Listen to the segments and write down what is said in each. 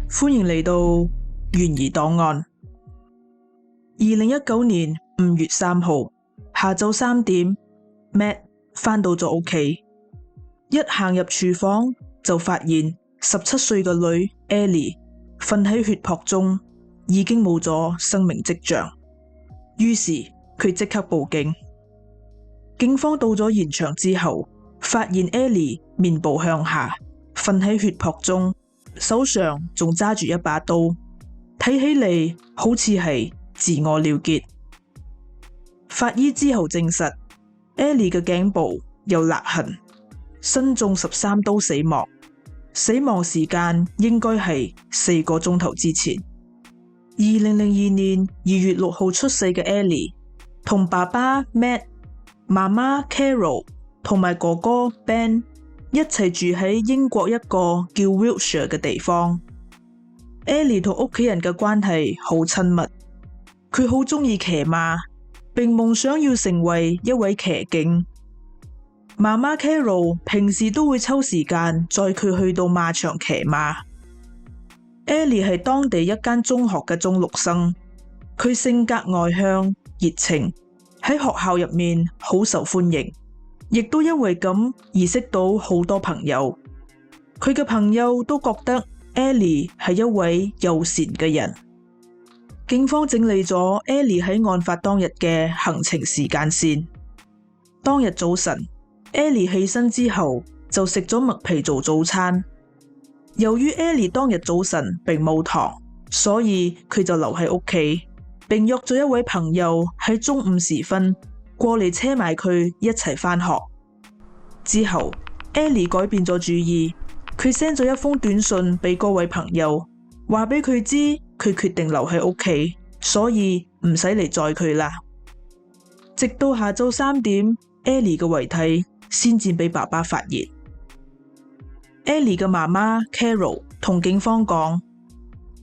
歡迎嚟到懸疑檔案。2019年5月3號下晝3點 ，Matt 返到咗屋企，一行入廚房就發現17歲嘅女 Ellie 瞓喺血泊中，已經冇咗生命跡象。於是佢即刻報警。警方到咗現場之後，發現 Ellie 面部向下瞓喺血泊中，手上仲揸住一把刀，睇起嚟好似係自我了結。法醫之後證實 Ellie 嘅頸部有勒痕，身中13刀死亡，死亡時間應該係4個鐘頭之前。2002年2月6號出世嘅 Ellie 同爸爸 Matt、媽媽 Carol 同埋哥哥 Ben 一齊住喺英國一個叫 Wiltshire 嘅地方。Ellie 同屋企人嘅關係好親密，佢好鍾意騎馬，並夢想要成為一位騎警。媽媽 Carol 平時都會抽時間載佢去到馬場騎馬。Ellie 係當地一間中學嘅中六生，佢性格外向、熱情，喺學校入面好受歡迎，亦都因為咁而識到好多朋友。佢嘅朋友都覺得 Ellie 係一位友善嘅人。警方整理咗 Ellie 喺案發當日嘅行程時間線。當日早晨， Ellie 起身之後就食咗麥皮做早餐。由於 Ellie 當日早晨並冇堂，所以佢就留喺屋企，並約咗一位朋友喺中午時分過嚟車埋佢一齊返學。之後 Ellie 改變咗主意，佢 send 咗一封短信俾嗰位朋友，話俾佢知佢決定留喺屋企，所以唔使嚟載佢啦。直到下晝3點 Ellie 嘅遺體先至俾爸爸發現。Ellie 嘅媽媽 Carol 同警方講，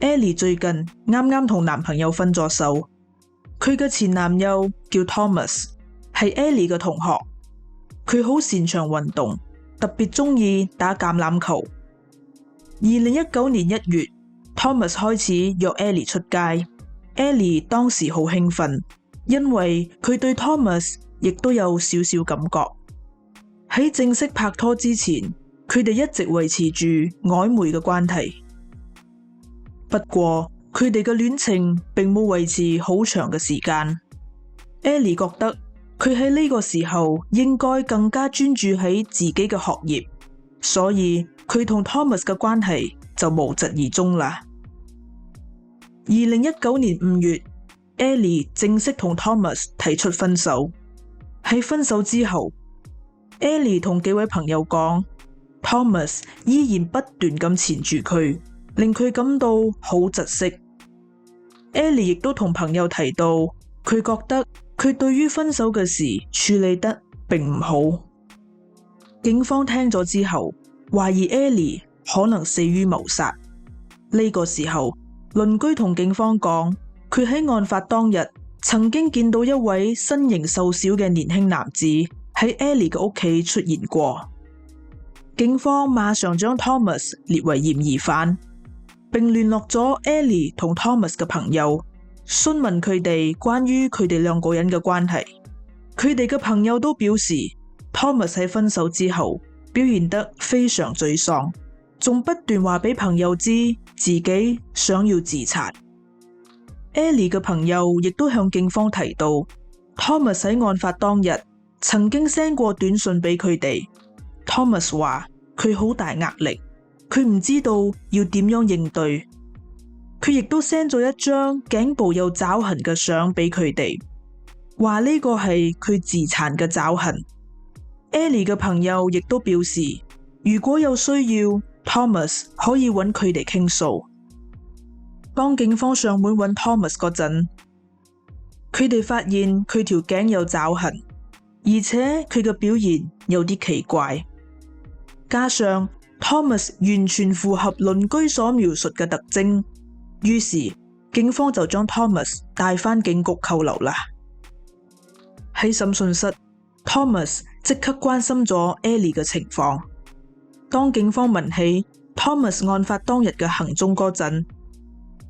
Ellie 最近啱啱同男朋友分咗手，佢嘅前男友叫 Thomas， 係 Ellie 嘅同學，佢好擅長運動，特別鍾意打橄欖球。2019年1月 Thomas 開始約 Ellie 出街， Ellie 當時好興奮，因為佢對 Thomas 亦都有少少感覺。喺正式拍拖之前，佢哋一直維持住曖昧嘅關係。不過佢哋嘅戀情並冇維持好長嘅時間。Ellie 覺得佢喺呢個時候應該更加專注喺自己嘅學業，所以佢同 Thomas 嘅關係就無疾而終啦。2019年5月 Ellie 正式同 Thomas 提出分手。喺分手之後， Ellie 同幾位朋友講， Thomas 依然不斷咁纏住佢，令佢感到好窒息。Ellie 亦都同朋友提到，佢覺得佢對於分手嘅事處理得並唔好。警方聽咗之後，懷疑 Ellie 可能死於謀殺。呢個時候，鄰居同警方講，佢喺案發當日曾經見到一位身形瘦小嘅年輕男子喺 Ellie 嘅屋企出現過。警方馬上將 Thomas 列為嫌疑犯，並聯絡咗 Ellie 同 Thomas 嘅朋友，詢問佢哋關於佢哋兩個人嘅關係。佢哋嘅朋友都表示 Thomas 喺分手之後表現得非常沮喪，仲不斷話俾朋友知自己想要自殘。Ellie 嘅朋友亦都向警方提到 Thomas 喺案發當日曾經 send 過短信俾佢哋。Thomas 話佢好大壓力，佢唔知道要點樣應對。佢亦都 send 咗一張頸部有爪痕嘅相俾佢哋，話呢個係佢自殘嘅爪痕。Ellie 嘅朋友亦都表示，如果有需要 Thomas 可以揾佢哋傾訴。當警方上門揾 Thomas 嗰陣，佢哋發現佢條頸有爪痕，而且佢嘅表現有啲奇怪。加上 Thomas 完全符合鄰居所描述嘅特徵，於是警方就將 Thomas 帶返警局扣留啦。喺審訊室， Thomas 即刻關心咗 Ellie 嘅情況。當警方問起 Thomas 案發當日嘅行蹤嗰陣，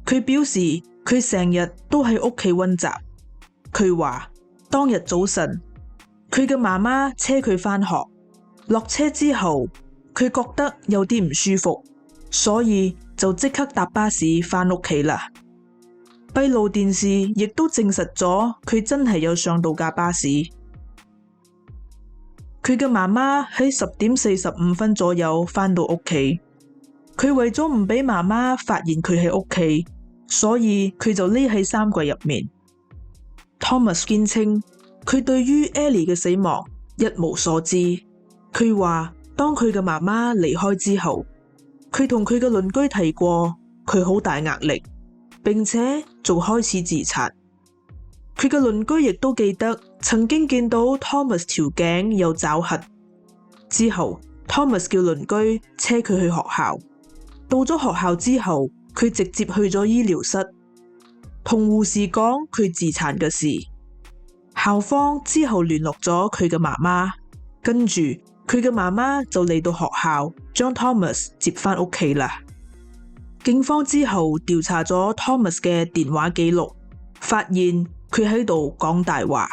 佢表示佢成日都喺屋企溫習。佢話當日早晨，佢嘅媽媽車佢返學，落車之後佢覺得有啲唔舒服，所以就即刻搭巴士返屋企啦。閉路電視亦都證實咗佢真係有上到架巴士。佢嘅媽媽喺10:45左右返到屋企，佢為咗唔俾媽媽發現佢喺屋企，所以佢就匿喺衫櫃入面。Thomas 堅稱佢對於 Ellie 嘅死亡一無所知。佢話當佢嘅媽媽離開之後，佢同佢嘅鄰居提過佢好大壓力，並且仲開始自殺。佢嘅鄰居亦都記得曾經見到 Thomas 條頸有爪痕。之後 Thomas 叫鄰居車佢去學校。到咗學校之後，佢直接去咗醫療室，同護士講佢自殘嘅事。校方之後聯絡咗佢嘅媽媽，跟住佢嘅媽媽就嚟到學校將 Thomas 接返屋企啦。警方之後調查咗 Thomas 嘅電話記錄，發現佢喺度講大話。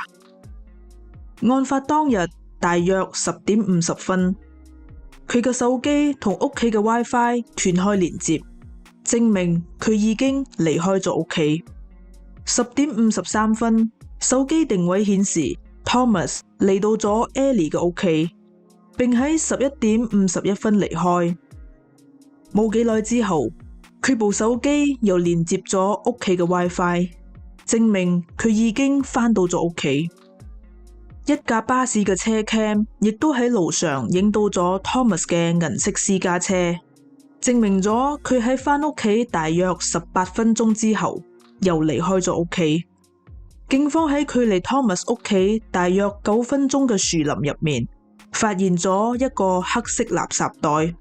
案發當日大約10:50，佢嘅手機同屋企嘅 WiFi 斷開連接，證明佢已經離開咗屋企。10:53，手機定位顯示 Thomas 嚟到咗 Ellie 嘅屋企，並喺11:51離開。冇幾耐之後，佢部手機又連接咗屋企嘅 WiFi，證明佢已經返到咗屋企。一架巴士嘅車 cam 亦都喺路上影到咗 Thomas 嘅銀色私家車，證明咗佢喺返屋企大約18分鐘之後又離開咗屋企。警方喺距離 Thomas 屋企大約9分鐘嘅樹林入面，發現咗一個黑色垃圾袋，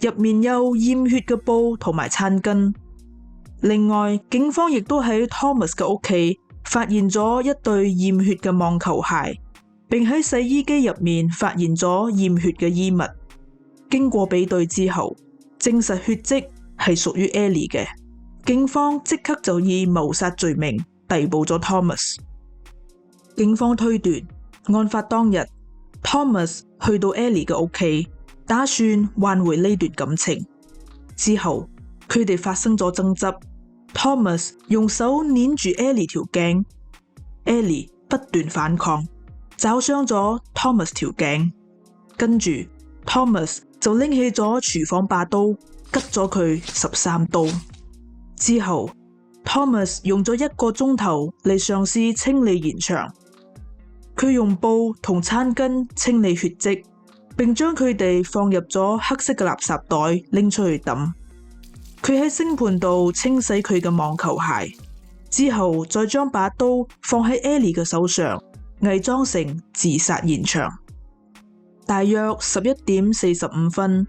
入面有染血嘅布同埋餐巾。另外，警方亦都喺 Thomas 嘅屋企發現咗一對染血嘅網球鞋，並喺洗衣機入面發現咗染血嘅衣物。經過比對之後，證實血跡係屬於 Ellie 嘅。警方即刻就以謀殺罪名逮捕咗 Thomas。警方推斷，案發當日 Thomas 去到 Ellie 嘅屋企，打算挽回呢段感情。之後佢哋發生咗爭執， Thomas 用手捏住 Ellie 條頸， Ellie 不斷反抗，抓傷咗 Thomas 條頸。跟住 Thomas 就拎起咗廚房把刀，拮咗佢13刀。之後 Thomas 用咗1個鐘頭嚟嘗試清理現場。佢用布同餐巾清理血跡，並將佢哋放入咗黑色嘅垃圾袋拎出去抌。佢喺星盤度清洗佢嘅網球鞋，之後再將把刀放喺 Ellie 嘅手上，偽裝成自殺現場。大約11:45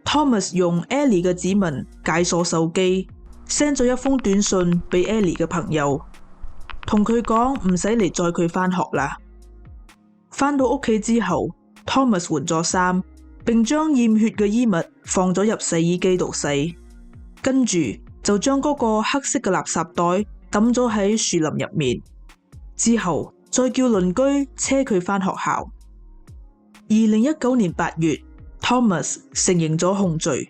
，Thomas 用 Ellie 嘅指紋解鎖手機，send 咗一封短信俾 Ellie 嘅朋友，同佢講唔使嚟載佢返學啦。返到屋企之後， Thomas 換咗衫，並將染血嘅衣物放咗入洗衣機度洗，跟住就將嗰個黑色嘅垃圾袋抌咗喺樹林入面，之後再叫鄰居車佢返學校。2019年8月，Thomas 承認咗控罪，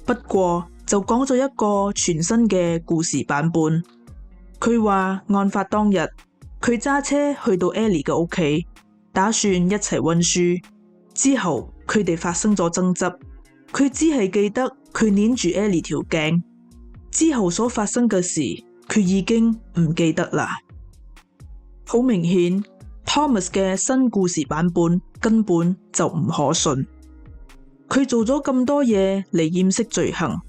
不過就講咗一個全新嘅故事版本。佢話案發當日，佢揸車去到 Ellie 嘅屋企，打算一齊溫書。之後佢哋發生咗爭執，佢只係記得佢捏住 Ellie 條頸，之後所發生嘅事佢已經唔記得啦。好明顯 Thomas 嘅新故事版本根本就唔可信。佢做咗咁多嘢嚟掩飾罪行，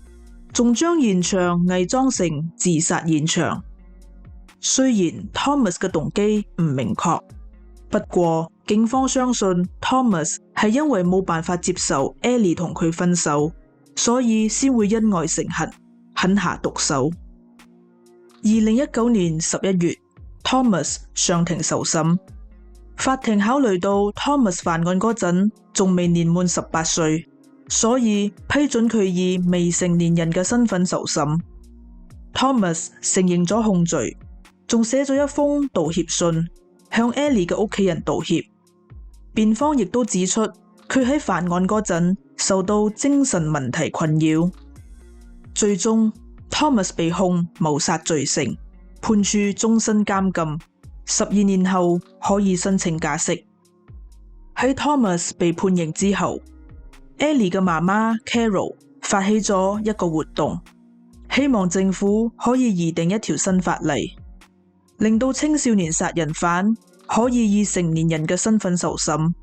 仲將現場偽裝成自殺現場。雖然 Thomas 嘅動機唔明確，不過警方相信 Thomas 係因為冇辦法接受 Ellie 同佢分手，所以先會因愛成恨，狠下毒手。2019年11月，Thomas 上庭受審。法庭考慮到 Thomas 犯案嗰陣仲未年滿18歲，所以批准佢以未成年人嘅身份受審。Thomas 承認咗控罪，仲寫咗一封道歉信，向 Ellie 嘅屋企人道歉。辯方亦都指出，佢喺犯案嗰陣受到精神問題困擾。最終 Thomas 被控謀殺罪成，判處終身監禁，12年後可以申請假釋。喺 Thomas 被判刑之後， Ellie 嘅媽媽 Carol 發起咗一個活動，希望政府可以擬定一條新法例，令到青少年殺人犯可以以成年人嘅身份受審。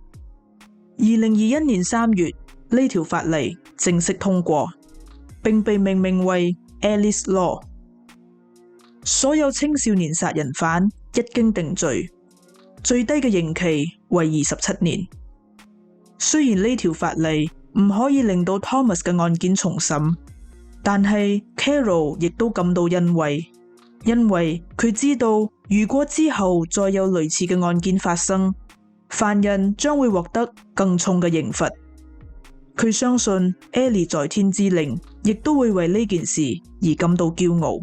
2021年3月，呢條法例正式通過，並被命名為 Alice Law。所有青少年殺人犯一經定罪，最低嘅刑期為27年。雖然呢條法例唔可以令到 Thomas 嘅案件重審，但係 Carol 亦都感到欣慰，因為佢知道如果之後再有類似嘅案件發生，犯人將會獲得更重嘅刑罰。佢相信 Ellie 在天之靈亦都會為呢件事而感到驕傲。